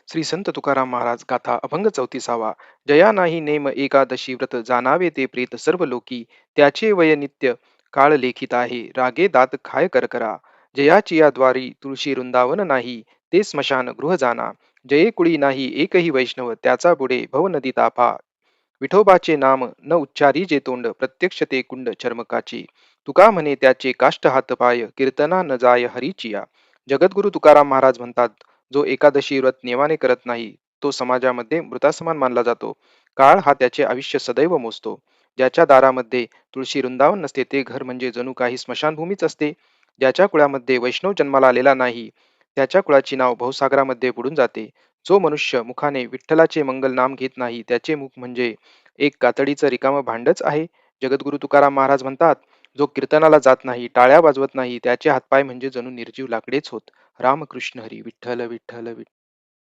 श्री संत तुकाराम महाराज गाथा अभंग 34वा. जया नाही नेम एकादशी व्रत जाणावे ते प्रेत सर्व लोकी त्याचे वय नित्य काळ लेखित आहे रागे दात खाय करकरा. जयाची या द्वारी तुळशी वृंदावन नाही ते स्मशान गृह जाना. जये कुळी नाही एकही वैष्णव त्याचा बुडे भव नदी तापा. विठोबाचे नाम न उच्चारी जे तोंड प्रत्यक्ष ते कुंड चर्मकाची. तुका म्हणे त्याचे काष्ट हात पाय कीर्तना न जाय हरीचिया. जगद्गुरु तुकाराम महाराज म्हणतात, जो एकादशी व्रत नियमाने करत नाही तो समाजामध्ये मृतासमान मानला जातो. काळ हा त्याचे आयुष्य सदैव मोजतो. ज्याच्या दारामध्ये तुळशी वृंदावन नसते ते घर म्हणजे जणू काही स्मशानभूमीच असते. ज्याच्या कुळामध्ये वैष्णव जन्माला आलेला नाही त्याच्या कुळाची नाव भवसागरामध्ये बुडून जाते. जो मनुष्य मुखाने विठ्ठलाचे मंगल नाम घेत नाही त्याचे मुख म्हणजे एक कातडीचं रिकामं भांडच आहे. जगद्गुरु तुकाराम महाराज म्हणतात, जो कीर्तनाला जात नाही टाळ्या वाजवत नाही त्याचे हातपाय म्हणजे जणू निर्जीव लाकडेच होत. रामकृष्ण हरी विठ्ठल विठ्ठल विठ्ठल.